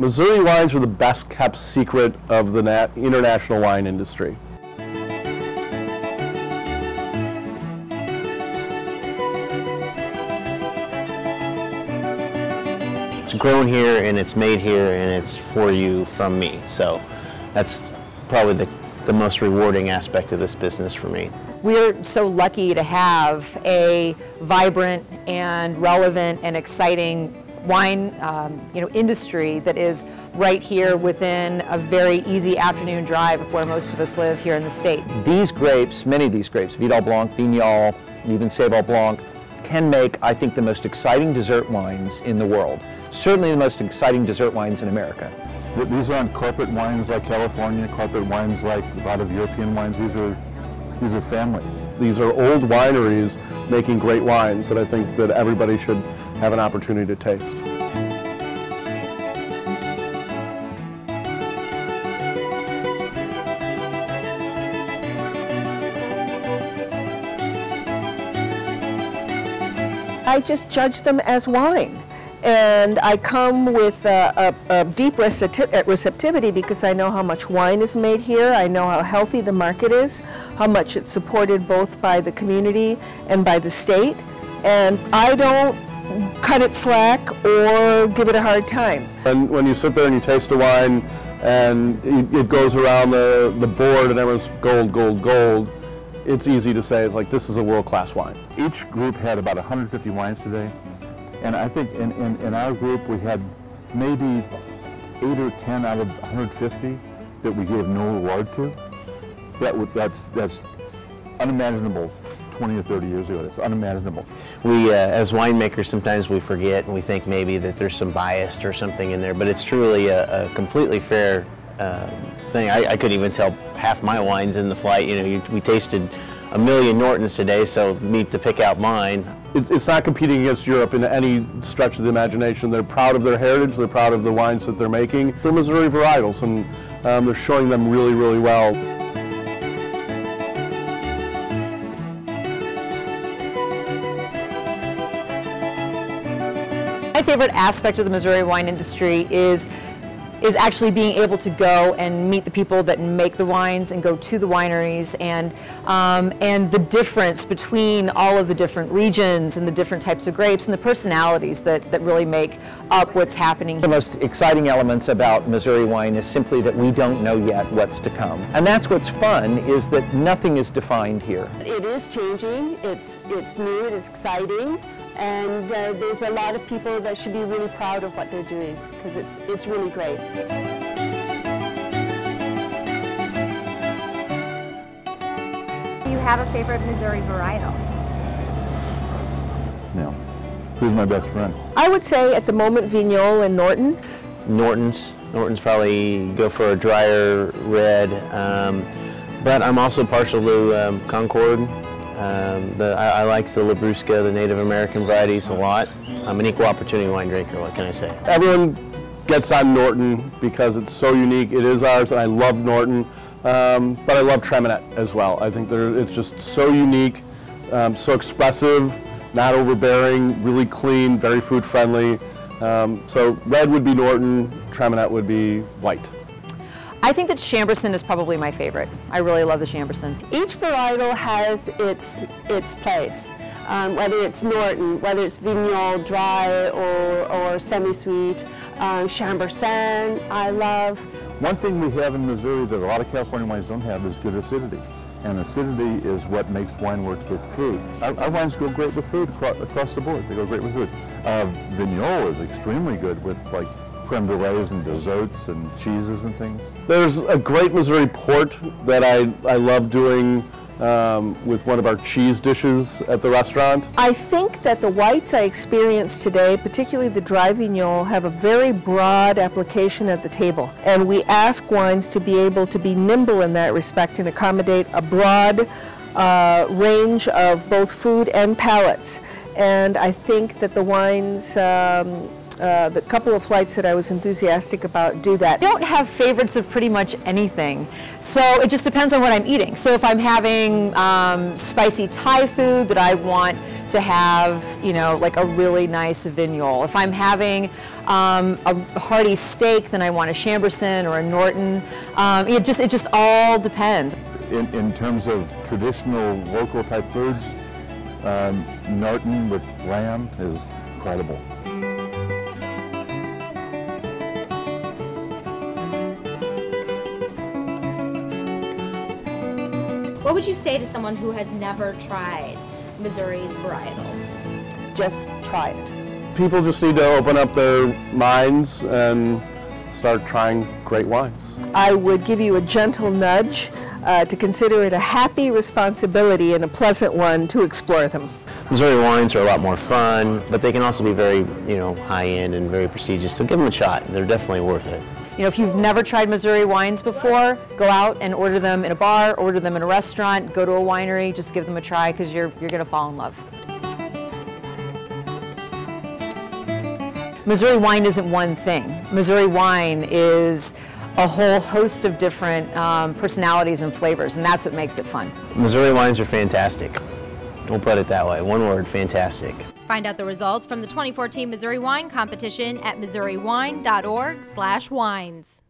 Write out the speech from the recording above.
Missouri wines are the best kept secret of the international wine industry. It's grown here and it's made here and it's for you from me. So that's probably the most rewarding aspect of this business for me. We're so lucky to have a vibrant and relevant and exciting wine industry that is right here within a very easy afternoon drive of where most of us live here in the state. These grapes, many of these grapes, Vidal Blanc, Vignal, even Seyval Blanc, can make, I think, the most exciting dessert wines in the world. Certainly the most exciting dessert wines in America. These aren't carpet wines like California, carpet wines like a lot of European wines. These are families. These are old wineries making great wines that I think that everybody should have an opportunity to taste. I just judge them as wine. And I come with a deep receptivity because I know how much wine is made here, I know how healthy the market is, how much it's supported both by the community and by the state, and I don't cut it slack or give it a hard time. And when you sit there and you taste a wine and it goes around the board and everyone's gold, gold, gold, it's easy to say, it's like, this is a world-class wine. Each group had about 150 wines today. And I think in our group we had maybe 8 or 10 out of 150 that we gave no award to. That's unimaginable 20 or 30 years ago. It's unimaginable. We, as winemakers, sometimes we forget and we think maybe that there's some bias or something in there, but it's truly a completely fair thing. I couldn't even tell half my wines in the flight. You know, we tasted a million Nortons today, so me to pick out mine. It's not competing against Europe in any stretch of the imagination. They're proud of their heritage, they're proud of the wines that they're making. They're Missouri varietals, and they're showing them really, really well. My favorite aspect of the Missouri wine industry is actually being able to go and meet the people that make the wines and go to the wineries, and the difference between all of the different regions and the different types of grapes and the personalities that really make up what's happening. The most exciting elements about Missouri wine is simply that we don't know yet what's to come. And that's what's fun, is that nothing is defined here. It is changing, it's new, it's exciting. And there's a lot of people that should be really proud of what they're doing, because it's really great. Do you have a favorite Missouri varietal? No. Who's my best friend? I would say at the moment Vignal and Norton. Norton's probably go for a drier red, but I'm also partial to Concord. I like the Labrusca, the Native American varieties, a lot. I'm an equal opportunity wine drinker, what can I say? Everyone gets on Norton because it's so unique. It is ours, and I love Norton, but I love Treminette as well. I think it's just so unique, so expressive, not overbearing, really clean, very food friendly. So red would be Norton, Treminette would be white. I think that Chambourcin is probably my favorite. I really love the Chambourcin. Each varietal has its place, whether it's Norton, whether it's Vignal, dry or semi-sweet. Chambourcin, I love. One thing we have in Missouri that a lot of California wines don't have is good acidity. And acidity is what makes wine work with food. Our wines go great with food across the board. They go great with food. Vignal is extremely good with like creme brulees and desserts and cheeses and things. There's a great Missouri port that I love doing with one of our cheese dishes at the restaurant. I think that the whites I experienced today, particularly the dry Vignal, have a very broad application at the table. And we ask wines to be able to be nimble in that respect and accommodate a broad range of both food and palates. And I think that the wines the couple of flights that I was enthusiastic about do that. I don't have favorites of pretty much anything, so it just depends on what I'm eating. So if I'm having spicy Thai food that I want to have, you know, like a really nice Vignole. If I'm having a hearty steak, then I want a Chambourcin or a Norton. It just all depends. In terms of traditional local type foods, Norton with lamb is incredible. What would you say to someone who has never tried Missouri's varietals? Just try it. People just need to open up their minds and start trying great wines. I would give you a gentle nudge to consider it a happy responsibility and a pleasant one to explore them. Missouri wines are a lot more fun, but they can also be very, you know, high-end and very prestigious, so give them a shot. They're definitely worth it. You know, if you've never tried Missouri wines before, go out and order them in a bar, order them in a restaurant, go to a winery, just give them a try because you're going to fall in love. Missouri wine isn't one thing. Missouri wine is a whole host of different personalities and flavors, and that's what makes it fun. Missouri wines are fantastic. We'll put it that way. One word, fantastic. Find out the results from the 2014 Missouri Wine Competition at missouriwine.org/wines.